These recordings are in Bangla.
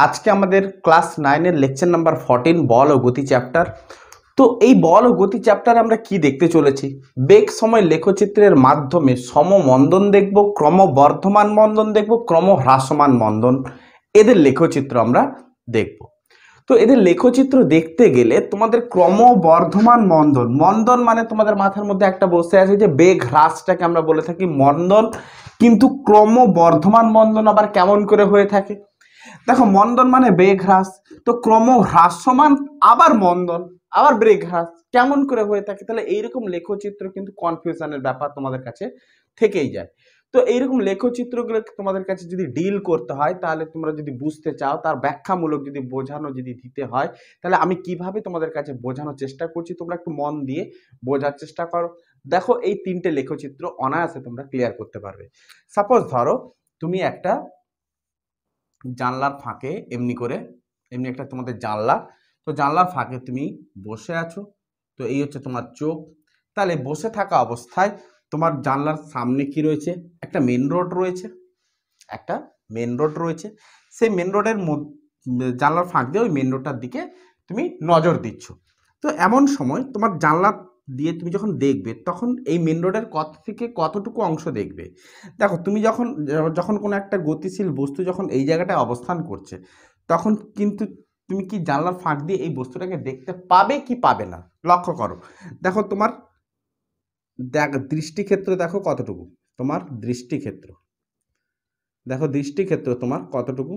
আজকে আমাদের ক্লাস 9 এর লেকচার নাম্বার 14 বল ও গতি চ্যাপ্টার। তো এই বল ও গতি চ্যাপ্টারে আমরা কি দেখতে চলেছি? বেগ সময় লেখচিত্রের মাধ্যমে সমমন্দন দেখব, ক্রমবর্ধমান মন্দন দেখব, ক্রমহ্রাসমান মন্দন, এদের লেখচিত্র আমরা দেখব। তো এদের লেখচিত্র দেখতে গেলে তোমাদের ক্রমবর্ধমান মন্দন, মন্দন মানে তোমাদের মাথার মধ্যে একটা বসে আছে যে বেগ হ্রাসটাকে আমরা বলে থাকি মন্দন, কিন্তু ক্রমবর্ধমান মন্দন আবার কেমন করে হয়ে থাকে? দেখো, মন্দন মানে বেগ হ্রাস, তো ক্রম হ্রাসমান আবার মন্দন আবার বেগ হ্রাস কেমন করে হয়ে থাকে? তাহলে এইরকম লেখচিত্র কিন্তু কনফিউশনের ব্যাপার তোমাদের কাছে থেকেই যায়। তো এইরকম লেখচিত্রগুলো তোমাদের কাছে যদি ডিল করতে হয়, তাহলে তোমরা যদি বুঝতে চাও, তার ব্যাখ্যামূলক যদি বোঝানো যদি দিতে হয়, তাহলে আমি কিভাবে তোমাদের কাছে বোঝানোর চেষ্টা করছি তোমরা একটু মন দিয়ে বোঝার চেষ্টা করো। দেখো, এই তিনটে লেখচিত্র অনায়াসে তোমরা ক্লিয়ার করতে পারবে। সাপোজ ধরো তুমি একটা জানলার ফাঁকে এমনি একটা তোমাদের জানলা, তো জানলার ফাঁকে তুমি বসে আছো। তো এই হচ্ছে তোমার চোখ। তাহলে বসে থাকা অবস্থায় তোমার জানলার সামনে কি রয়েছে? একটা মেন রোড রয়েছে, একটা মেন রোড রয়েছে। সেই মেন রোডের জানলার ফাঁক দিয়ে ওই মেন রোডটার দিকে তুমি নজর দিচ্ছ। তো এমন সময় তোমার জানলা দিয়ে তুমি যখন দেখবে, তখন এই মেন রোডের কত থেকে কতটুকু অংশ দেখবে? দেখো, তুমি যখন যখন কোনো একটা গতিশীল বস্তু যখন এই জায়গাটায় অবস্থান করছে, তখন কিন্তু তুমি কি জানলার ফাঁক দিয়ে এই বস্তুটাকে দেখতে পাবে কি পাবে না? লক্ষ্য করো। দেখো তোমার দৃষ্টিক্ষেত্র দেখো কতটুকু, তোমার দৃষ্টিক্ষেত্র দেখো, দৃষ্টিক্ষেত্র তোমার কতটুকু?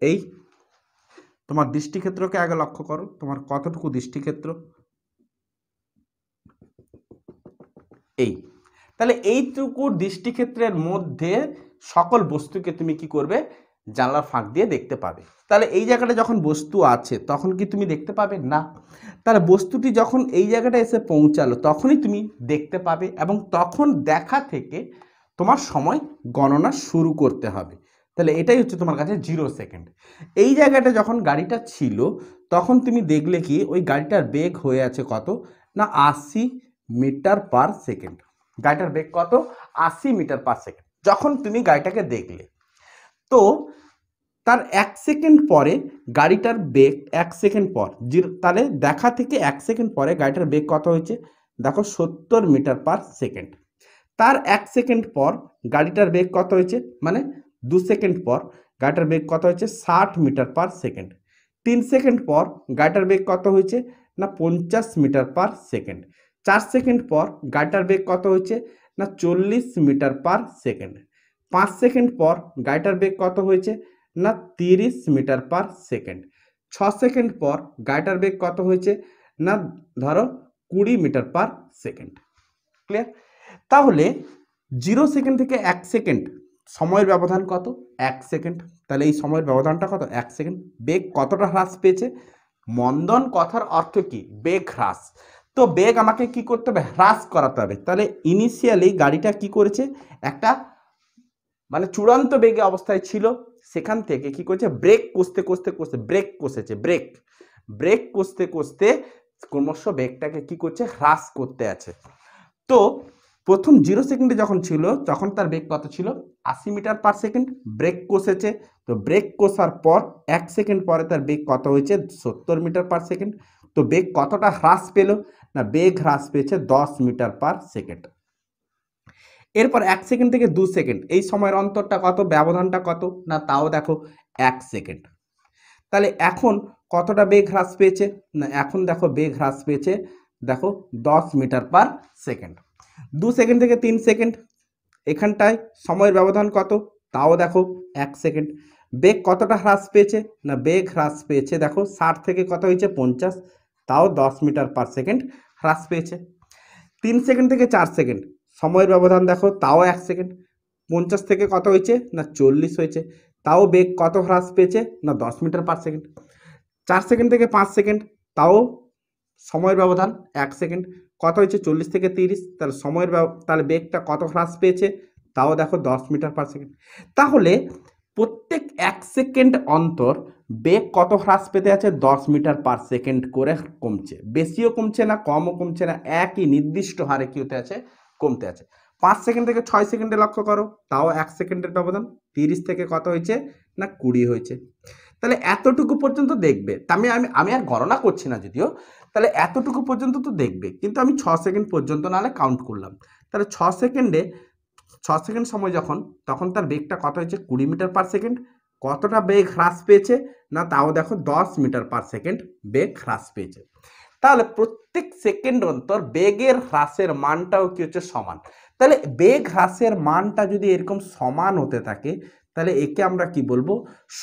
এই তোমার দৃষ্টিক্ষেত্রকে আগে লক্ষ্য করো, তোমার কতটুকু দৃষ্টিক্ষেত্র? এই, তাহলে এইটুকু দৃষ্টিক্ষেত্রের মধ্যে সকল বস্তুকে তুমি কি করবে? জানলার ফাঁক দিয়ে দেখতে পাবে। তাহলে এই জায়গাটা যখন বস্তু আছে, তখন কি তুমি দেখতে পাবে না? তাহলে বস্তুটি যখন এই জায়গাটা এসে পৌঁছালো, তখনই তুমি দেখতে পাবে, এবং তখন দেখা থেকে তোমার সময় গণনা শুরু করতে হবে। তাহলে এটাই হচ্ছে তোমার কাছে 0 সেকেন্ড। এই জায়গাটা যখন গাড়িটা ছিল, তখন তুমি দেখলে কি ওই গাড়িটার বেগ হয়ে আছে কত না 80 মিটার পার সেকেন্ড। গাড়িটার বেগ কত? 80 মিটার পার সেকেন্ড যখন তুমি গাড়িটাকে দেখলে। তো তার 1 সেকেন্ড পরে গাড়িটার বেগ 1 সেকেন্ড পর, তাহলে দেখা থেকে 1 সেকেন্ড পরে গাড়িটার বেগ কত হয়েছে? দেখো 70 মিটার পার সেকেন্ড। তার 1 সেকেন্ড পর গাড়িটার বেগ কত হয়েছে? মানে 2 সেকেন্ড পর গাড়িটার বেগ কত হয়েছে? 60 মিটার পার সেকেন্ড। 3 সেকেন্ড পর গাড়িটার বেগ কত হয়েছে? না 50 মিটার পার সেকেন্ড। 4 সেকেন্ড পর গাড়িটার বেগ কত হয়েছে? না 40 মিটার পার সেকেন্ড। 5 সেকেন্ড পর গাড়িটার বেগ কত হয়েছে? না 30 মিটার পার সেকেন্ড। 6 সেকেন্ড পর গাড়িটার বেগ কত হয়েছে? না ধরো 20 মিটার পার সেকেন্ড। ক্লিয়ার? তাহলে 0 সেকেন্ড থেকে 1 সেকেন্ড সময়ের ব্যবধান কত? 1 সেকেন্ড। তাহলে এই সময়ের ব্যবধানটা কত? 1 সেকেন্ড। বেগ কতটা হ্রাস পেয়েছে? মন্দন কথার অর্থ কি? বেগ হ্রাস। তো বেগ আমাকে কি করতে হবে? হ্রাস করাতে হবে। তাহলে ইনিশিয়ালি গাড়িটা কি করেছে? একটা মানে চূড়ান্ত বেগে অবস্থায় ছিল, সেখান থেকে কি করেছে? ব্রেক কষতে কষতে কষতে ব্রেক কষেছে, ব্রেক কষতে কষতে ক্রমশ বেগটাকে কি করছে? হ্রাস করতে আছে। তো প্রথম 0 সেকেন্ডে যখন ছিল, তখন তার বেগ কত ছিল? 80 মিটার পার সেকেন্ড। ব্রেক কষেছে, তো ব্রেক কষার পর 1 সেকেন্ড পরে তার বেগ কত হয়েছে? 70 মিটার পার সেকেন্ড। তো বেগ কতটা হ্রাস পেল? না বেগ হ্রাস পেয়েছে 10 মিটার পার সেকেন্ড। এরপর 1 সেকেন্ড থেকে 2 সেকেন্ড, এই সময়ের অন্তরটা কত? ব্যবধানটা কত? না তাও দেখো 1 সেকেন্ড। তাহলে এখন কতটা বেগ হ্রাস পেয়েছে? না এখন দেখো বেগ হ্রাস পেয়েছে, দেখো 10 মিটার পার সেকেন্ড। 2 সেকেন্ড থেকে 3 সেকেন্ড, এখানটায় সময়ের ব্যবধান কত? তাও দেখো 1 সেকেন্ড। বেগ কতটা হ্রাস পেয়েছে? না বেগ হ্রাস পেয়েছে দেখো 60 থেকে কত হয়েছে? 50, তাও 10 মিটার পার সেকেন্ড হ্রাস পেয়েছে। 3 সেকেন্ড থেকে 4 সেকেন্ড, সময়ের ব্যবধান দেখো, তাও 1 সেকেন্ড। 50 থেকে কত হয়েছে? না 40 হয়েছে, তাও বেগ কত হ্রাস পেয়েছে? না 10 মিটার পার সেকেন্ড। 4 সেকেন্ড থেকে 5 সেকেন্ড, তাও সময়ের ব্যবধান 1 সেকেন্ড। কত হয়েছে? 40 থেকে 30, তাহলে তাহলে বেগটা কত হ্রাস পেয়েছে? তাও দেখো 10 মিটার পার সেকেন্ড। তাহলে প্রত্যেক 1 সেকেন্ড অন্তর বেগ কত হ্রাস পেতে আছে? 10 মিটার পার সেকেন্ড করে কমছে। বেশিও কমছে না, কমও কমছে না, একই নির্দিষ্ট হারে কি হতে আছে? কমতে আছে। 5 সেকেন্ড থেকে 6 সেকেন্ডে লক্ষ্য করো, তাও 1 সেকেন্ডের ব্যবধান। 30 থেকে কত হয়েছে? না 20 হয়েছে। তাহলে এতটুকু পর্যন্ত দেখবে। আমি আর গণনা করছি না যদিও, তাহলে এতটুকু পর্যন্ত তো দেখবে, কিন্তু আমি 6 সেকেন্ড পর্যন্ত নাহলে কাউন্ট করলাম। তাহলে 6 সেকেন্ড সময় যখন, তখন তার বেগটা কত হয়েছে? 20 মিটার পার সেকেন্ড। কতটা বেগ হ্রাস পেয়েছে? না তাও দেখো 10 মিটার পার সেকেন্ড বেগ হ্রাস পেয়েছে। তাহলে প্রত্যেক সেকেন্ড অন্তর বেগের হ্রাসের মানটাও কি হচ্ছে? সমান। তাহলে বেগ হ্রাসের মানটা যদি এরকম সমান হতে থাকে, তাহলে একে আমরা কি বলবো?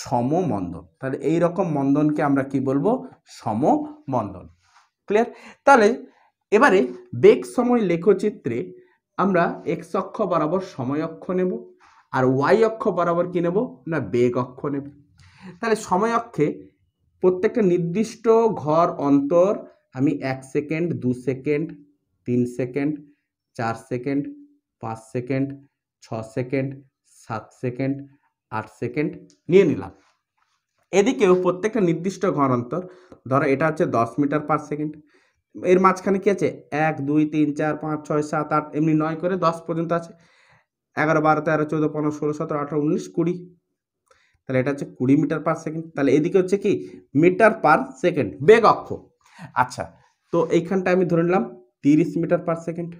সমমন্দন। তাহলে এই রকম মন্দনকে আমরা কি বলবো? সমমন্দন। ক্লিয়ার? তাহলে এবারে বেগ সময় লেখচিত্রে আমরা এক্স অক্ষ বরাবর সময় অক্ষ নেব, আর ওয়াই অক্ষ বরাবর কি নেব? না বেগ অক্ষ নেব। তাহলে সময় অক্ষে প্রত্যেকটা নির্দিষ্ট ঘর অন্তর আমি 1 second, 2 second, 3 second, 4 second, 5 second, 6 second, 7 second, 8 second নিয়ে নিলাম। এদিকেও প্রত্যেকটা নির্দিষ্ট ঘর অন্তর, ধরো এটা হচ্ছে 10 মিটার পার সেকেন্ড, এর মাঝখানে কি আছে? 1 2 3 4 5 6 7 8 এমনি 9 করে 10 পর্যন্ত আছে। 11 12 13 14 15 16 17 18 19 20। তাহলে এটা হচ্ছে 20 মিটার পার সেকেন্ড। তাহলে এদিকে হচ্ছে কি? মিটার পার সেকেন্ড, বেগ অক্ষ। আচ্ছা, তো এইখানটা আমি ধরে নিলাম 30 মিটার পার সেকেন্ড,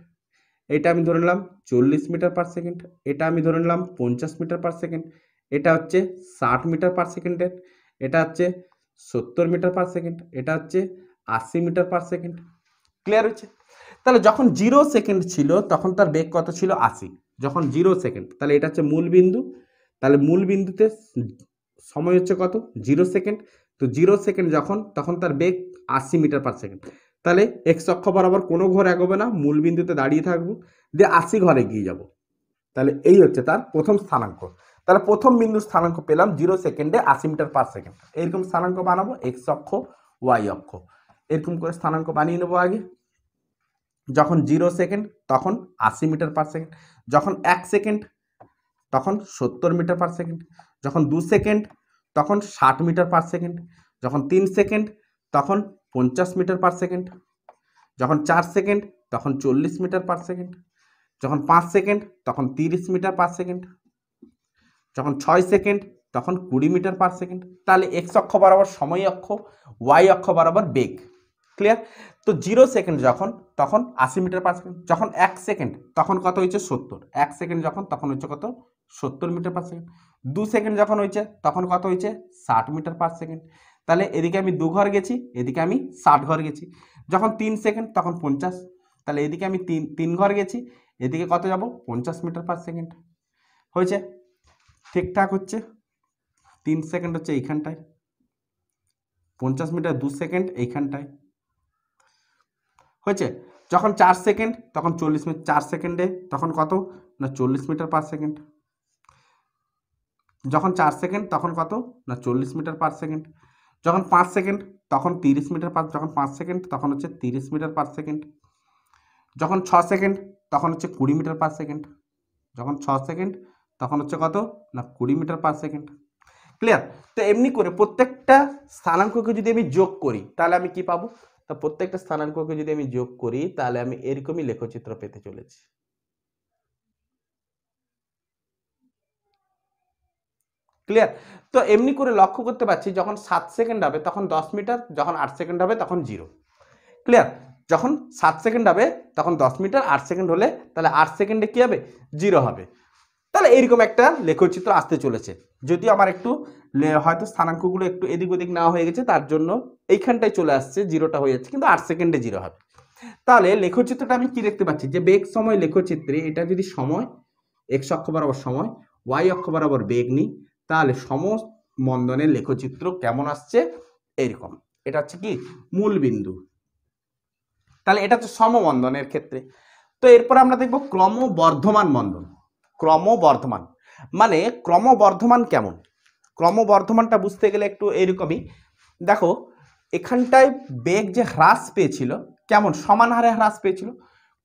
এটা আমি ধরে নিলাম 40 মিটার পার সেকেন্ড, এটা আমি ধরে নিলাম 50 মিটার পার সেকেন্ড, এটা হচ্ছে 60 মিটার পার সেকেন্ডের, এটা হচ্ছে 70 মিটার পার সেকেন্ড, এটা হচ্ছে 80 মিটার পার সেকেন্ড। ক্লিয়ার হচ্ছে? তাহলে যখন 0 সেকেন্ড ছিল তখন তার বেগ কত ছিল? 80। যখন 0 সেকেন্ড, তাহলে এটা হচ্ছে মূল বিন্দু, তাহলে মূল বিন্দুতে সময় হচ্ছে কত? 0 সেকেন্ড। তো 0 সেকেন্ড যখন, তখন তার বেগ 80 মিটার পার সেকেন্ড। তাহলে এক্স অক্ষ বরাবর কোনো ঘর এগোবে না, মূল বিন্দুতে দাঁড়িয়ে থাকবো, দিয়ে 80 ঘরে এগিয়ে যাব। তাহলে এই হচ্ছে তার প্রথম স্থানাঙ্ক। তাহলে প্রথম বিন্দুর স্থানাঙ্ক পেলাম 0 সেকেন্ডে 80 মিটার পার সেকেন্ড। এরকম স্থানাঙ্ক বানাবো, এক্স অক্ষ ওয়াই অক্ষ, এরকম করে স্থানাঙ্ক বানিয়ে নেবো আগে। যখন 0 সেকেন্ড তখন 80 মিটার পার সেকেন্ড, যখন 1 সেকেন্ড তখন 70 মিটার পার সেকেন্ড, যখন 2 সেকেন্ড তখন 60 মিটার পার সেকেন্ড, যখন 3 সেকেন্ড তখন 50 মিটার পার সেকেন্ড, যখন 4 সেকেন্ড তখন 40 মিটার পার সেকেন্ড, যখন 5 সেকেন্ড তখন 30 মিটার পার সেকেন্ড, যখন 6 সেকেন্ড তখন 20 মিটার পার সেকেন্ড। তাহলে এক্স অক্ষ বরাবর সময় অক্ষ, ওয়াই অক্ষ বরাবর বেগ। ক্লিয়ার? তো 0 সেকেন্ড যখন, তখন 80 মিটার পার সেকেন্ড, যখন 1 সেকেন্ড তখন কত হয়েছে? 70। 1 সেকেন্ড যখন, তখন হচ্ছে কত? 70 মিটার পার সেকেন্ড। 2 সেকেন্ড যখন হয়েছে তখন কত হয়েছে? 60 মিটার পার সেকেন্ড। তাহলে এদিকে আমি 2 ঘর গেছি, এদিকে আমি 60 ঘর গেছি। যখন 3 সেকেন্ড তখন 50, তাহলে এদিকে আমি 3 ঘর গেছি, এদিকে কত যাব? 50 মিটার পার সেকেন্ড। হয়েছে? ঠিকঠাক হচ্ছে। 3 সেকেন্ড হচ্ছে এইখানটায়, 50 মিটার 2 সেকেন্ড এইখানটায়। হয়েছে? যখন 4 সেকেন্ড তখন 40 মিটার, 4 সেকেন্ডে তখন কত? না 40 মিটার পার সেকেন্ড। যখন 4 সেকেন্ড তখন কত? না 40 মিটার পার সেকেন্ড। যখন 5 সেকেন্ড তখন 30 মিটার পার, যখন 5 সেকেন্ড তখন হচ্ছে 30 মিটার পার সেকেন্ড। যখন 6 সেকেন্ড তখন হচ্ছে 20 মিটার পার সেকেন্ড। যখন 6 সেকেন্ড তখন হচ্ছে কত? না 20 মিটার পার সেকেন্ড। ক্লিয়ার? তো এমনি করে প্রত্যেকটা স্থানাঙ্ককে যদি আমি যোগ করি তাহলে আমি কি পাবো? তো প্রত্যেকটা স্থানাঙ্ককে যদি আমি যোগ করি তাহলে আমি এরকমই লেখচিত্র পেতে চলেছি। ক্লিয়ার? তো এমনি করে লক্ষ্য করতে পারছি, যখন 7 সেকেন্ড হবে তখন 10 মিটার, যখন 8 সেকেন্ড হবে তখন 0। ক্লিয়ার? যখন 7 সেকেন্ড হবে তখন 10 মিটার, 8 সেকেন্ড হলে তাহলে 8 সেকেন্ডে কি হবে? 0 হবে। তাহলে এইরকম একটা লেখচিত্র আসতে চলেছে। যদিও আমার একটু হয়তো স্থানাঙ্কগুলো একটু এদিক ওদিক না হয়ে গেছে, তার জন্য এইখানটায় চলে আসছে, 0টা হয়ে যাচ্ছে, কিন্তু 8 সেকেন্ডে 0 হবে। তাহলে লেখচিত্রটা আমি কি দেখতে পাচ্ছি? যে বেগ সময় লেখচিত্রে এটা যদি সময়, এক্স অক্ষ বরাবর সময়, ওয়াই অক্ষ বরাবর বেগ নিই, তাহলে সমমন্দনের লেখচিত্র কেমন আসছে? এইরকম। এটা হচ্ছে কি? মূল বিন্দু। তাহলে এটা হচ্ছে সমমন্দনের ক্ষেত্রে। তো এরপর আমরা দেখব ক্রমবর্ধমান মন্দন। ক্রমবর্ধমান মানে ক্রমবর্ধমান কেমন? ক্রমবর্ধমানটা বুঝতে গেলে একটু এরকমই দেখো, এখানটায় বেগ যে হ্রাস পেয়েছিল, কেমন সমান হারে হ্রাস পেয়েছিল।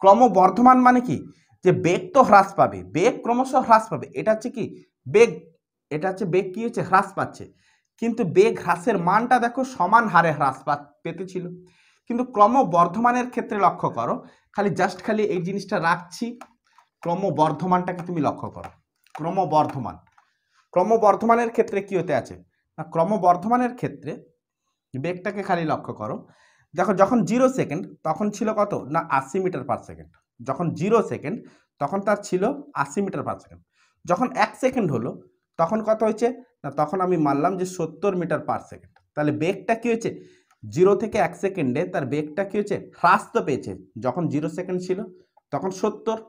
ক্রমবর্ধমান মানে কি? যে বেগ তো হ্রাস পাবে, বেগ ক্রমশ হ্রাস পাবে, এটা হচ্ছে কি? বেগ, এটা হচ্ছে বেগ কি হচ্ছে? হ্রাস পাচ্ছে, কিন্তু বেগ হ্রাসের মানটা দেখো সমান হারে হ্রাস পেতেছিল। কিন্তু ক্রমবর্ধমানের ক্ষেত্রে লক্ষ্য করো, খালি জাস্ট খালি এই জিনিসটা রাখছি, ক্রমবর্ধমানটাকে তুমি লক্ষ্য করো। ক্রমবর্ধমান ক্রমবর্ধমানের ক্ষেত্রে কি হতে আছে না, ক্রমবর্ধমানের ক্ষেত্রে বেগটাকে খালি লক্ষ্য করো। দেখো যখন 0 সেকেন্ড তখন ছিল কত না 80 মিটার পার সেকেন্ড। যখন 0 সেকেন্ড তখন তার ছিল 80 মিটার পার সেকেন্ড। যখন 1 সেকেন্ড হলো তখন কত হয়েছে না, তখন আমি মানলাম যে 70 মিটার পার সেকেন্ড। তাহলে বেগটা কি হয়েছে, 0 থেকে 1 সেকেন্ডে তার বেগটা কি হয়েছে, হ্রাস তো পেয়েছে। যখন 0 সেকেন্ড ছিল তখন 70,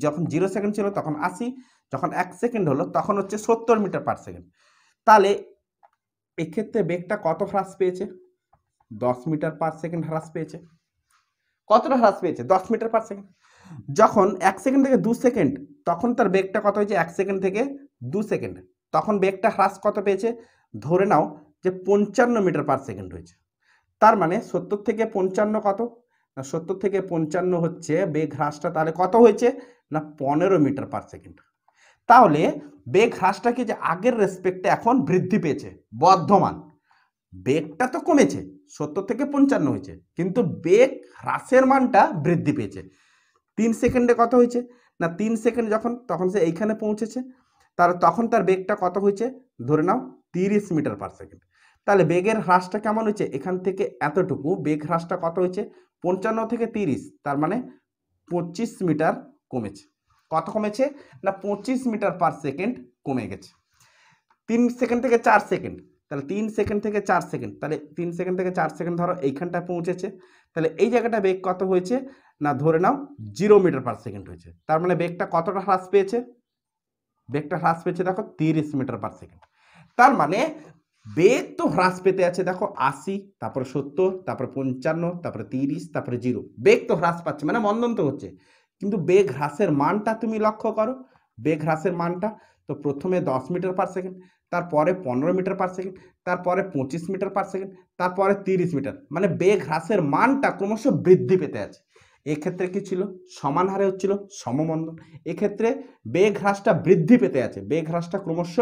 যখন 0 সেকেন্ড ছিল তখন 80, যখন 1 সেকেন্ড হলো তখন হচ্ছে 70 মিটার পার সেকেন্ড। তাহলে এক্ষেত্রে বেগটা কত হ্রাস পেয়েছে, 10 মিটার পার সেকেন্ড হ্রাস পেয়েছে। কতটা হ্রাস পেয়েছে, 10 মিটার পার সেকেন্ড। যখন 1 সেকেন্ড থেকে 2 সেকেন্ড তখন তার বেগটা কত হয়েছে, 1 সেকেন্ড থেকে 2 সেকেন্ড তখন বেগটা হ্রাস কত পেয়েছে, ধরে নাও যে 55 মিটার পার সেকেন্ড হয়েছে। তার মানে 70 থেকে 55 কত না, 70 থেকে 55 হচ্ছে বেগ হ্রাসটা, তাহলে কত হয়েছে না 15 মিটার পার সেকেন্ড। তাহলে বেগ হ্রাসটা কি যে আগের রেসপেক্টে এখন বৃদ্ধি পেয়েছে, বর্ধমান। বেগটা তো কমেছে, 70 থেকে 55 হয়েছে, কিন্তু বেগ হ্রাসের মানটা বৃদ্ধি পেয়েছে। 3 সেকেন্ডে কত হয়েছে না, 3 সেকেন্ড যখন তখন সে এইখানে পৌঁছেছে, তার তখন তার বেগটা কত হয়েছে, ধরে নাও 30 মিটার পার সেকেন্ড। তাহলে বেগের হ্রাসটা কেমন হয়েছে, এখান থেকে এতটুকু বেগ হ্রাসটা কত হয়েছে, 55 থেকে 30, তার মানে 25 মিটার কমেছে। কত কমেছে না 25 মিটার পার সেকেন্ড কমে গেছে। 3 সেকেন্ড থেকে 4 সেকেন্ড, তাহলে 3 সেকেন্ড থেকে 4 সেকেন্ড, তাহলে 3 সেকেন্ড থেকে 4 সেকেন্ড ধরো এইখানটায় পৌঁছেছে, তাহলে এই জায়গাটা বেগ কত হয়েছে না, ধরে নাও 0 মিটার পার সেকেন্ড হয়েছে। তার মানে বেগটা কতটা হ্রাস পেয়েছে, বেগটা হ্রাস পেয়েছে দেখো 30 মিটার পার সেকেন্ড। তার মানে বেগ তো হ্রাস পেতে আছে, দেখো 80, তারপরে 70, তারপরে 55, তারপরে 30, তারপরে 0, বেগ তো হ্রাস পাচ্ছে, মানে মন্দন তো হচ্ছে। কিন্তু বেগ হ্রাসের মানটা তুমি লক্ষ্য করো, বেগ হ্রাসের মানটা তো প্রথমে 10 মিটার পার সেকেন্ড, তারপরে 15 মিটার পার সেকেন্ড, তারপরে 25 মিটার পার সেকেন্ড, তারপরে 30 মিটার, মানে বেগ হ্রাসের মানটা ক্রমশ বৃদ্ধি পেতে আছে। এক্ষেত্রে কি ছিল, সমান হারে হচ্ছিল সমমন্দন। এক্ষেত্রে বেগ হ্রাসটা বৃদ্ধি পেতে আছে, বেগ হ্রাসটা ক্রমশ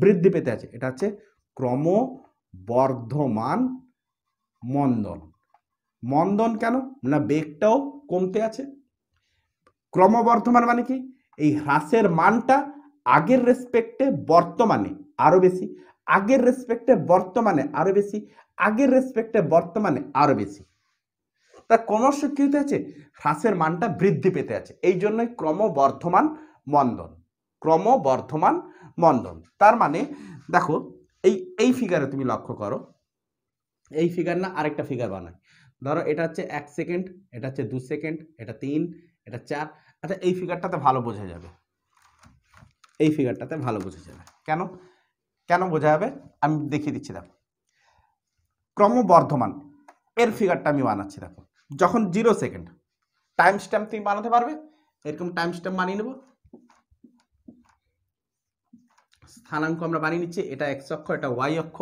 বৃদ্ধি পেতে আছে, এটা হচ্ছে ক্রমবর্ধমান মন্দন। মন্দন কেন না, বেগটাও কমতে আছে। ক্রমবর্ধমান মানে কি, এই হ্রাসের মানটা আগের রেসপেক্টে বর্তমানে আরো বেশি, আগের রেসপেক্টে বর্তমানে আরো বেশি, আগের রেসপেক্টে বর্তমানে আরো বেশি। তা ক্রমশ কি হতে আছে, হ্রাসের মানটা বৃদ্ধি পেতে আছে, এই জন্যই ক্রমবর্ধমান মন্দন, ক্রমবর্ধমান মন্দন। তার মানে দেখো এই ফিগারে তুমি লক্ষ্য করো, এই ফিগার না আরেকটা ফিগার বানাই। ধরো এটা হচ্ছে 1 সেকেন্ড, এটা হচ্ছে 2 সেকেন্ড, এটা 3, এটা 4। আচ্ছা এই ফিগারটাতে ভালো বোঝা যাবে, এই ফিগারটাতে ভালো বোঝা যাবে। কেন কেন বোঝা যাবে আমি দেখিয়ে দিচ্ছি। দেখো ক্রমবর্ধমান এর ফিগারটা আমি বানাচ্ছি। দেখো যখন 0 সেকেন্ড, টাইম স্ট্যাম্প তুমি বানাতে পারবে, এরকম টাইম স্ট্যাম্প বানিয়ে নেব। স্থানাঙ্ক আমরা বানিয়ে নিচ্ছি, এটা এক্স অক্ষ, এটা ওয়াই অক্ষ।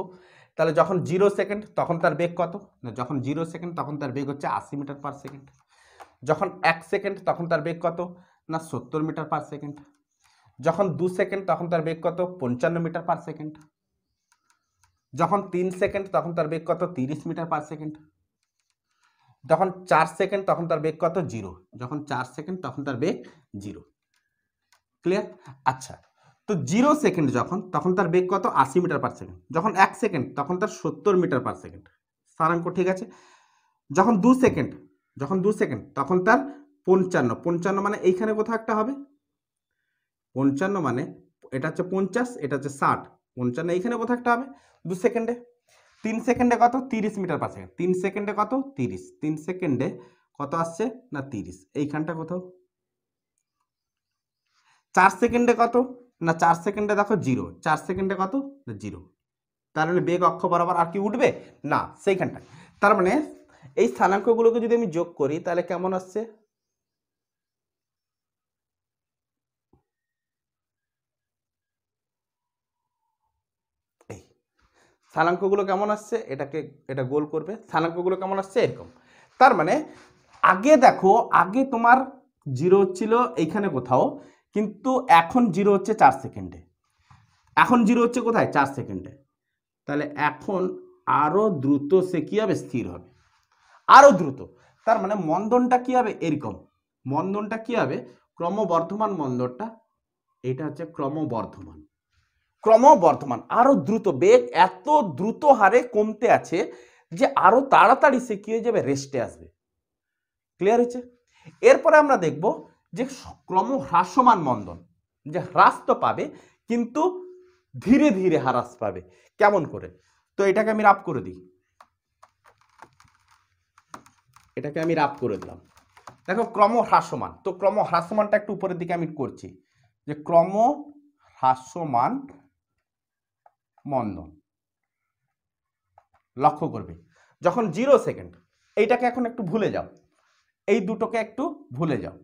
তাহলে যখন 0 সেকেন্ড তখন তার বেগ কত না, যখন 0 সেকেন্ড তখন তার বেগ হচ্ছে 80 মিটার পার সেকেন্ড। যখন 1 সেকেন্ড তখন তার বেগ কত না 70 মিটার পার সেকেন্ড। যখন 2 সেকেন্ড তখন তার বেগ কত 55 মিটার পার সেকেন্ড। যখন 3 সেকেন্ড তখন তার বেগ কত 30 মিটার পার সেকেন্ড। যখন 4 সেকেন্ড তখন তার বেগ কত 0, যখন 4 সেকেন্ড তখন তার বেগ 0। ক্লিয়ার? আচ্ছা তো 0 সেকেন্ড যখন তখন তার বেগ কত 80 মিটার পার সেকেন্ড। যখন 1 সেকেন্ড তখন তার 70 মিটার পার সেকেন্ড। স্থানাঙ্ক ঠিক আছে। যখন 2 সেকেন্ড, যখন 2 সেকেন্ড তখন তার 55 মানে এইখানে কোথাও একটা হবে, 55 মানে এটা হচ্ছে 50, এটা হচ্ছে 60, 55 এইখানে কোথাও একটা হবে 2 সেকেন্ডে। 3 সেকেন্ডে কত 30 মিটার পার সেকেন্ড, 3 সেকেন্ডে কত 30, 3 সেকেন্ডে কত আসছে না 30, এইখানটা কোথাও। 4 সেকেন্ডে কত না, 4 সেকেন্ডে দেখো 0, 4 সেকেন্ডে কত না 0। তার মানে বেগ অক্ষ বরাবর আর কি উঠবে না সেইখানটায়। তার মানে এই স্থানাঙ্কগুলোকে যদি আমি যোগ করি তাহলে কেমন আসছে, এই স্থানাঙ্কগুলো কেমন আসছে, এটাকে এটা গোল করবে, স্থানাঙ্কগুলো কেমন আসছে এরকম। তার মানে আগে দেখো, আগে তোমার 0 ছিল এইখানে কোথাও, কিন্তু এখন 0 হচ্ছে 4 সেকেন্ডে, এখন 0 হচ্ছে কোথায় 4 সেকেন্ডে। তাহলে এখন আরো দ্রুত সে কি হবে, স্থির হবে আরো দ্রুত। তার মানে মন্দনটা কি হবে এরকম, মন্দনটা কি হবে ক্রমবর্ধমান মন্দনটা, এটা হচ্ছে ক্রমবর্ধমান। ক্রমবর্ধমান, আরো দ্রুত বেগ এত দ্রুত হারে কমতে আছে যে আরো তাড়াতাড়ি সে কি হয়ে যাবে, রেস্টে আসবে। ক্লিয়ার হয়েছে? এরপরে আমরা দেখব যে ক্রম হ্রাসমান মন্দন, যে হ্রাস তো পাবে কিন্তু ধীরে ধীরে হ্রাস পাবে। কেমন করে? তো এটাকে আমি রাফ করে দিই, এটাকে আমি রাফ করে দিলাম। দেখো ক্রম হ্রাসমান, তো ক্রম হ্রাসমানটা একটু উপরের দিকে আমি করছি, যে ক্রম হ্রাসমান মন্দন। লক্ষ্য করবে যখন 0 সেকেন্ড, এইটাকে এখন একটু ভুলে যাও, এই দুটোকে একটু ভুলে যাও।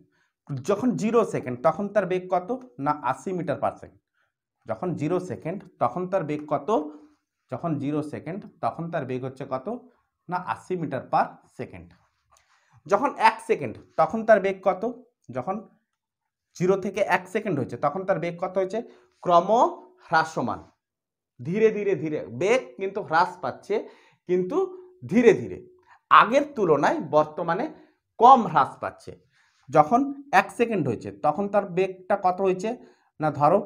যখন 0 সেকেন্ড তখন তার বেগ কত না 80 মিটার পার সেকেন্ড। যখন 0 সেকেন্ড তখন তার বেগ কত, যখন 0 সেকেন্ড তখন তার বেগ হচ্ছে কত না 80 মিটার পার সেকেন্ড। যখন 1 সেকেন্ড তখন তার বেগ কত, যখন 0 থেকে 1 সেকেন্ড হয়েছে তখন তার বেগ কত হয়েছে, ক্রম হ্রাসমান, ধীরে ধীরে ধীরে বেগ কিন্তু হ্রাস পাচ্ছে কিন্তু ধীরে ধীরে, আগের তুলনায় বর্তমানে কম হ্রাস পাচ্ছে। যখন 1 সেকেন্ড হয়েছে তখন তার বেগটা কত হয়েছে না ধরো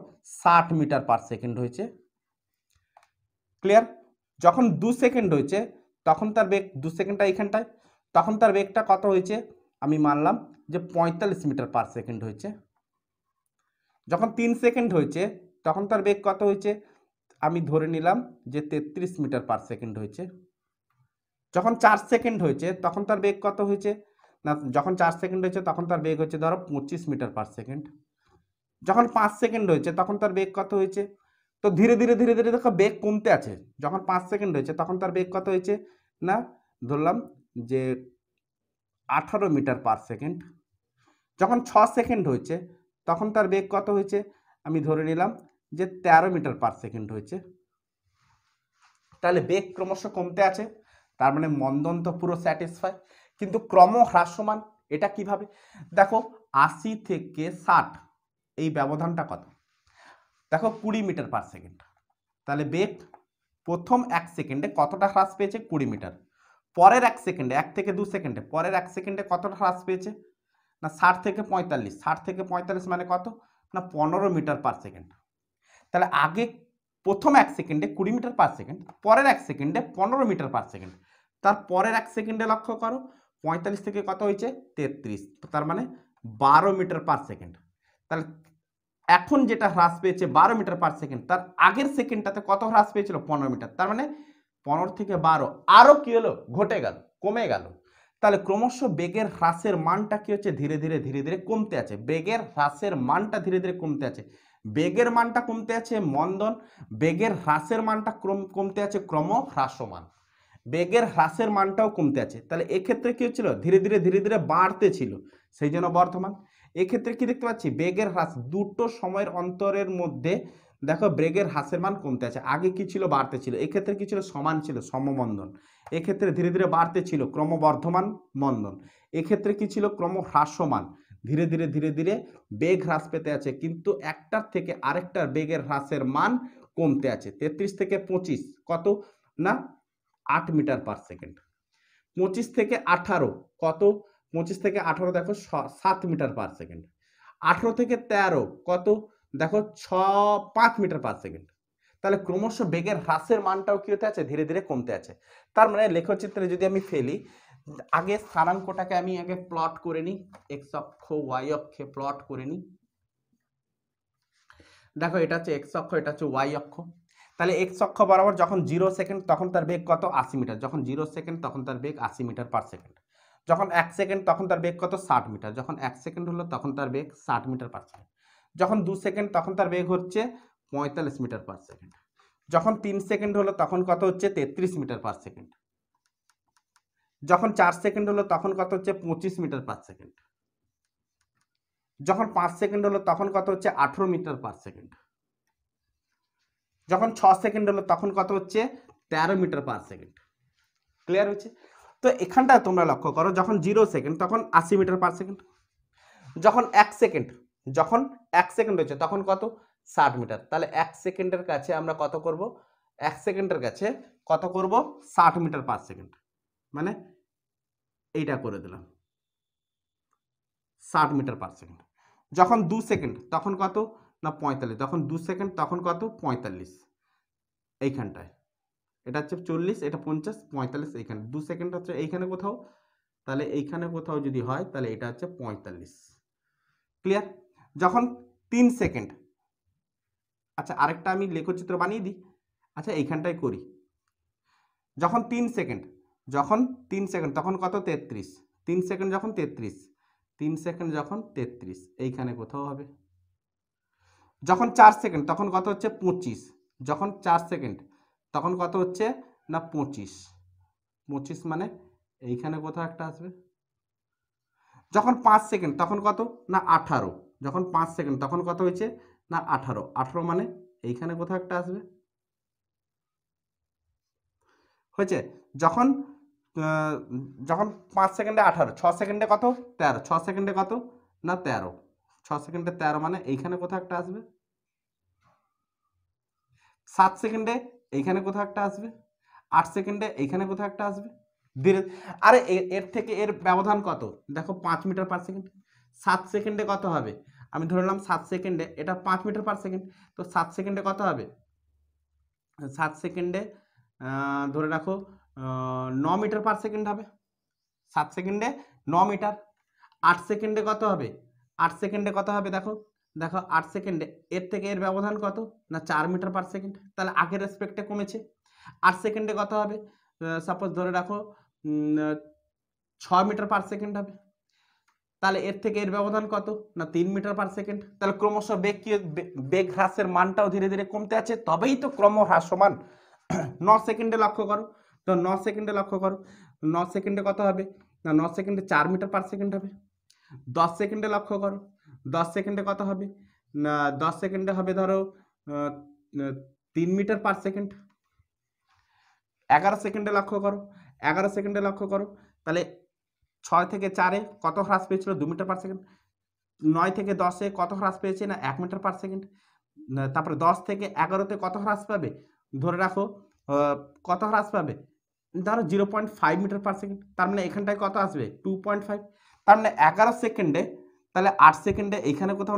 60 মিটার পার সেকেন্ড হয়েছে। ক্লিয়ার? যখন 2 সেকেন্ড হয়েছে তখন তার বেগ, 2 সেকেন্ডটা এইখানটায়, তখন তার বেগটা কত হয়েছে, আমি মানলাম যে 45 মিটার পার সেকেন্ড হয়েছে। যখন 3 সেকেন্ড হয়েছে তখন তার বেগ কত হয়েছে, আমি ধরে নিলাম যে 33 মিটার পার সেকেন্ড হয়েছে। যখন 4 সেকেন্ড হয়েছে তখন তার বেগ কত হয়েছে না, যখন 4 সেকেন্ড হয়েছে তখন তার বেগ হচ্ছে ধরো 25 মিটার পার সেকেন্ড। যখন 5 সেকেন্ড হয়েছে তখন তার বেগ কত হয়েছে, তো ধীরে ধীরে ধীরে ধীরে দেখো বেগ কমতে আছে। যখন 5 সেকেন্ড হয়েছে তখন তার বেগ কত হয়েছে না, ধরলাম যে 18 মিটার পার সেকেন্ড। যখন 6 সেকেন্ড হয়েছে তখন তার বেগ কত হয়েছে, আমি ধরে নিলাম যে 13 মিটার পার সেকেন্ড হয়েছে। তাহলে বেগ ক্রমশ কমতে আছে, তার মানে মন্দন তো পুরো স্যাটিসফাই। কিন্তু ক্রম হ্রাসমান, এটা কিভাবে দেখো, 80 থেকে 60 এই ব্যবধানটা কত, দেখো 20 মিটার পার সেকেন্ড। তাহলে বেগ প্রথম 1 সেকেন্ডে কতটা হ্রাস পেয়েছে, 20 মিটার। পরের 1 সেকেন্ডে, 1 থেকে 2 সেকেন্ডে, পরের 1 সেকেন্ডে কতটা হ্রাস পেয়েছে না 60 থেকে 45, 60 থেকে 45 মানে কত না 15 মিটার পার সেকেন্ড। তাহলে আগে প্রথম 1 সেকেন্ডে 20 মিটার পার সেকেন্ড, পরের 1 সেকেন্ডে 15 মিটার পার সেকেন্ড, তার পরের 1 সেকেন্ডে লক্ষ্য করো 45 থেকে কত হয়েছে 33, তার মানে 12 মিটার পার সেকেন্ড। তাহলে এখন যেটা হ্রাস পেয়েছে 12 মিটার পার সেকেন্ড, তার আগের সেকেন্ডটাতে কত হ্রাস পেয়েছিল 15 মিটার, তার মানে 15 থেকে 12 আরো কি হলো, ঘটে গেল, কমে গেল। তাহলে ক্রমশ বেগের হ্রাসের মানটা কি হচ্ছে, ধীরে ধীরে ধীরে ধীরে কমতে আছে, বেগের হ্রাসের মানটা ধীরে ধীরে কমতে আছে। বেগের মানটা কমতে আছে মন্দন, বেগের হ্রাসের মানটা কমতে আছে ক্রম হ্রাসমান, বেগের হ্রাসের মানটাও কমতে আছে। তাহলে এক্ষেত্রে কি হচ্ছিল, ধীরে ধীরে ধীরে ধীরে বাড়তে ছিল, সেই জন্য বর্ধমান। এক্ষেত্রে কি দেখতে পাচ্ছি, বেগের হ্রাস দুটো সময়ের অন্তরের মধ্যে দেখো বেগের হ্রাসের মান কমতে আছে। আগে কি ছিল, বাড়তে ছিল, এক্ষেত্রে কি ছিল, সমান ছিল, সমমন্দন। এক্ষেত্রে ধীরে ধীরে বাড়তে ছিল, ক্রমবর্ধমান মন্দন। এক্ষেত্রে কি ছিল, ক্রম হ্রাসমান, ধীরে ধীরে ধীরে ধীরে বেগ হ্রাস পেতে আছে, কিন্তু একটার থেকে আরেকটার বেগের হ্রাসের মান কমতে আছে। 33 থেকে 25 কত না 8 মিটার পার সেকেন্ড। 25 থেকে 18 কত, 25 থেকে 18 দেখো 7 মিটার পার সেকেন্ড। 18 থেকে 13 কত দেখো 5 মিটার পার সেকেন্ড। তাহলে ক্রমশ বেগের হ্রাসের মানটাও কি হতে আছে, ধীরে ধীরে কমতে আছে। তার মানে লেখচিত্রে যদি আমি ফেলি, আগে স্থানাঙ্কটাকে আমি আগে প্লট করে নিই, এক্স অক্ষ ওয়াই অক্ষে প্লট করে নিই। দেখো এটা হচ্ছে এক্স অক্ষ, এটা হচ্ছে ওয়াই অক্ষ। তাহলে এক্স অক্ষ বরাবর যখন 0 সেকেন্ড তখন তার বেগ কত 80 মিটার, যখন 0 সেকেন্ড তখন তার বেগ 80 মিটার পার সেকেন্ড। যখন 1 সেকেন্ড তখন তার বেগ কত 60 মিটার, যখন 1 সেকেন্ড হলো তখন তার বেগ 60 মিটার পার সেকেন্ড। যখন 2 সেকেন্ড তখন তার বেগ হচ্ছে 45 মিটার পার সেকেন্ড। যখন 3 সেকেন্ড হলো তখন কত হচ্ছে 33 মিটার পার সেকেন্ড। যখন 4 সেকেন্ড হলো তখন কত হচ্ছে 25 মিটার পার সেকেন্ড। যখন 5 সেকেন্ড হলো তখন কত হচ্ছে 18 মিটার পার সেকেন্ড। যখন 6 সেকেন্ড হলো তখন কত হচ্ছে 13 মিটার পার সেকেন্ড। ক্লিয়ার হচ্ছে? তো এখানটা তোমরা লক্ষ্য করো, যখন 0 সেকেন্ড তখন 80 মিটার পার সেকেন্ড। যখন 1 সেকেন্ড, যখন 1 সেকেন্ড হচ্ছে তখন কত 60 মিটার। তাহলে 1 সেকেন্ডের কাছে আমরা কত করব, 1 সেকেন্ডের কাছে কত করব 60 মিটার পার সেকেন্ড, মানে এইটা করে দিলাম 60 মিটার পার সেকেন্ড। যখন 2 সেকেন্ড তখন কত না 45, যখন 2 সেকেন্ড তখন কত 45 এইখানটায়, এটা হচ্ছে 40, এটা 50, 45 এইখানে 2 সেকেন্ড হচ্ছে এইখানে কোথাও, তাহলে এইখানে কোথাও যদি হয় তাহলে এটা হচ্ছে 45। ক্লিয়ার? যখন 3 সেকেন্ড, আচ্ছা আরেকটা আমি লেখচিত্র বানিয়ে দিই, আচ্ছা এইখানটায় করি। যখন 3 সেকেন্ড, যখন 3 সেকেন্ড তখন কত 33, 3 সেকেন্ড যখন 33, 3 সেকেন্ড যখন 33 এইখানে কোথাও হবে। যখন 4 সেকেন্ড তখন কত হচ্ছে 25, যখন 4 সেকেন্ড তখন কত হচ্ছে না 25, 25 মানে এইখানে কোথাও একটা আসবে। যখন 5 সেকেন্ড তখন কত না 18, যখন 5 সেকেন্ড তখন কত হয়েছে না 18, 18 মানে এইখানে কোথাও একটা আসবে। হয়েছে? যখন যখন 5 সেকেন্ডে 18, 6 সেকেন্ডে কত 13, 6 সেকেন্ডে কত না 13, 6 সেকেন্ডে 13 মানে এইখানে কোথাও একটা আসবে। 7 সেকেন্ডে এইখানে কোথাও একটা আসবে, 8 সেকেন্ডে এইখানে কোথাও একটা আসবে। ধীরে, আরে এর থেকে এর ব্যবধান কত দেখো 5 মিটার পার সেকেন্ড। 7 সেকেন্ডে কত হবে, আমি ধরলাম 7 সেকেন্ডে এটা 5 মিটার পার সেকেন্ড, তো 7 সেকেন্ডে কত হবে, 7 সেকেন্ডে ধরে রাখো 9 মিটার পার সেকেন্ড হবে। 7 সেকেন্ডে 9 মিটার। 8 সেকেন্ডে কত হবে, 8 সেকেন্ডে কত হবে দেখো, দেখো 8 সেকেন্ডে এর থেকে এর ব্যবধান কত না 4 মিটার পার সেকেন্ড, তাহলে আগের রেসপেক্টে কমেছে। 8 সেকেন্ডে কত হবে, সাপোজ ধরে রাখো 6 মিটার পার সেকেন্ড হবে, তাহলে এর থেকে এর ব্যবধান কত না 3 মিটার পার সেকেন্ড। তাহলে ক্রমশ বেগ কি, বেগ হ্রাসের মানটাও ধীরে ধীরে কমতে আছে, তবেই তো ক্রম হ্রাসমান। 9 সেকেন্ডে লক্ষ্য করো, তো 9 সেকেন্ডে লক্ষ্য করো, 9 সেকেন্ডে কত হবে না 9 সেকেন্ডে 4 মিটার পার সেকেন্ড হবে। 10 সেকেন্ডে লক্ষ্য করো, 10 সেকেন্ডে কত হবে না 10 সেকেন্ডে হবে ধরো 3 মিটার পার সেকেন্ড। 11 সেকেন্ডে লক্ষ্য করো, 11 সেকেন্ডে লক্ষ্য করো, তাহলে 6 থেকে 4-এ কত হ্রাস পেয়েছিল 2 মিটার পার সেকেন্ড। 9 থেকে 10-এ কত হ্রাস পেয়েছে না 1 মিটার পার সেকেন্ড। তারপরে 10 থেকে 11-তে কত হ্রাস পাবে, ধরে রাখো কত হ্রাস পাবে ধরো 0.5 মিটার পার সেকেন্ড, তার মানে এখানটায় কত আসবে 2.5। তার মানে 11 সেকেন্ডে, তাহলে 8 সেকেন্ডে এইখানে কোথাও,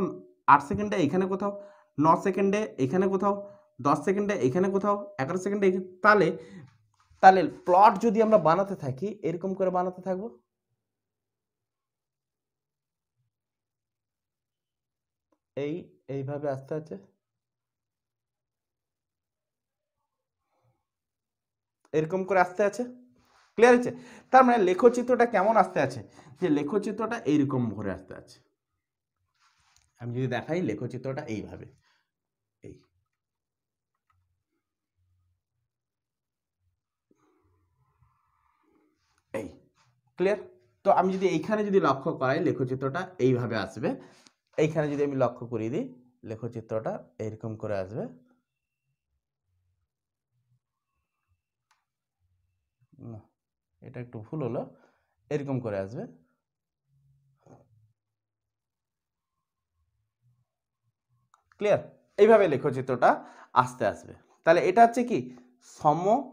8 সেকেন্ডে এইখানে কোথাও, 9 সেকেন্ডে এইখানে কোথাও, 10 সেকেন্ডে এইখানে কোথাও, 11 সেকেন্ডে তাহলে তাহলে প্লট যদি আমরা বানাতে থাকি এরকম করে বানাতে থাকবো, এইভাবে আসতে আছে, এরকম করে আসতে আছে। ক্লিয়ার হচ্ছে? তার মানে লেখচিত্রটা কেমন আসতে আছে, যে লেখচিত্রটা এইরকম ঘুরে আসতে আছে। আমি যদি দেখাই লেখচিত্রটা এইভাবে, এই এই ক্লিয়ার? তো আমি যদি এইখানে যদি লক্ষ্য করাই লেখচিত্রটা এইভাবে আসবে, এইখানে যদি আমি লক্ষ্য করিয়ে দিই লেখচিত্রটা এইরকম করে আসবে। এটা একটু ভুল হলো, এরকম করে আসবে। ক্লিয়ার? এইভাবে লেখচিত্রটা আসতে আসবে। তাহলে এটা হচ্ছে কি সমমন্দন,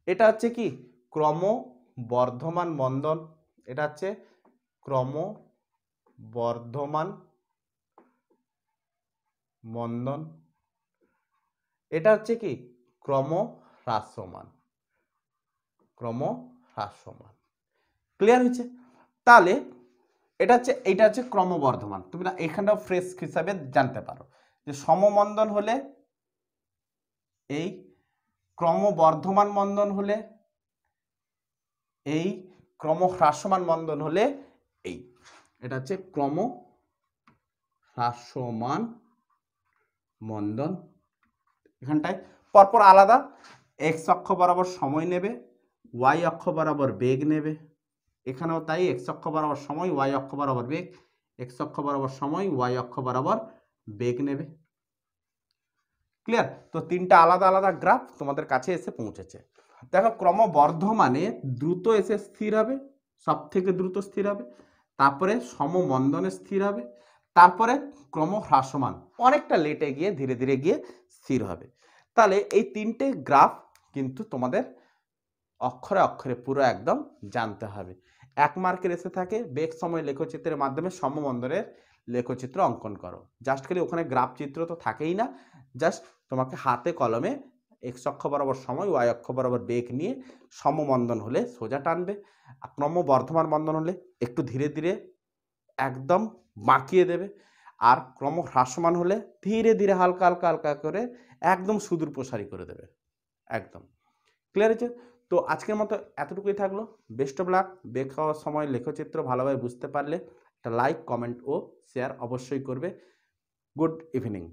এটা হচ্ছে কি ক্রমবর্ধমান মন্দন, এটা হচ্ছে ক্রমবর্ধমান মন্দন, এটা হচ্ছে কি ক্রমহ্রাসমান, ক্রমহ্রাসমান। ক্লিয়ার হয়েছে? তাহলে এটা হচ্ছে ক্রমবর্ধমান, তুমি না এখানটাও ফ্রেশ হিসাবে জানতে পারো যে সমমন্দন হলে এই, ক্রমবর্ধমান মন্দন হলে এই, ক্রমহ্রাসমান মন্দন হলে এই। এটা হচ্ছে ক্রমহ্রাসমান মন্দন। এখানটায় পরপর আলাদা, এক্স অক্ষ বরাবর সময় নেবে, ওয়াই অক্ষ বরাবর বেগ নেবে, এখানেও তাই এক্স অক্ষ বরাবর সময়, ওয়াই অক্ষ বরাবর বেগ, এক্স অক্ষ বরাবর সময়, ওয়াই অক্ষ বরাবর বেগ নেবে। ক্লিয়ার? তো তিনটা আলাদা আলাদা গ্রাফ তোমাদের কাছে এসে পৌঁছেছে। দেখো ক্রমবর্ধমানে দ্রুত এসে স্থির হবে, সব থেকে দ্রুত স্থির হবে, তারপরে সমমন্দনে স্থির হবে, তারপরে ক্রমহ্রাসমান অনেকটা লেটে গিয়ে ধীরে ধীরে গিয়ে স্থির হবে। তাহলে এই তিনটে গ্রাফ কিন্তু তোমাদের অক্ষরে অক্ষরে পুরো একদম জানতে হবে। 1 মার্কের এসে থাকে বেগ সময় লেখচিত্রের মাধ্যমে সমবন্ধনের লেখচিত্র অঙ্কন করো। জাস্ট খালি ওখানে গ্রাফ চিত্র তো থাকেই না, জাস্ট তোমাকে হাতে কলমে এক্স অক্ষ বরাবর সময়, ওয়াই অক্ষ বরাবর বেগ নিয়ে সমবন্ধন হলে সোজা টানবে, ক্রমবর্ধমান বন্ধন হলে একটু ধীরে ধীরে একদম বাঁকিয়ে দেবে, আর ক্রম হ্রাসমান হলে ধীরে ধীরে হালকা হালকা হালকা করে একদম সুদূর প্রসারী করে দেবে। একদম ক্লিয়ার হয়েছে? তো আজকের মতো এতটুকুই থাকলো। Best of luck. বেগ হওয়ার সময় লেখচিত্র ভালোভাবে বুঝতে পারলে একটা লাইক, কমেন্ট ও শেয়ার অবশ্যই করবে। Good evening.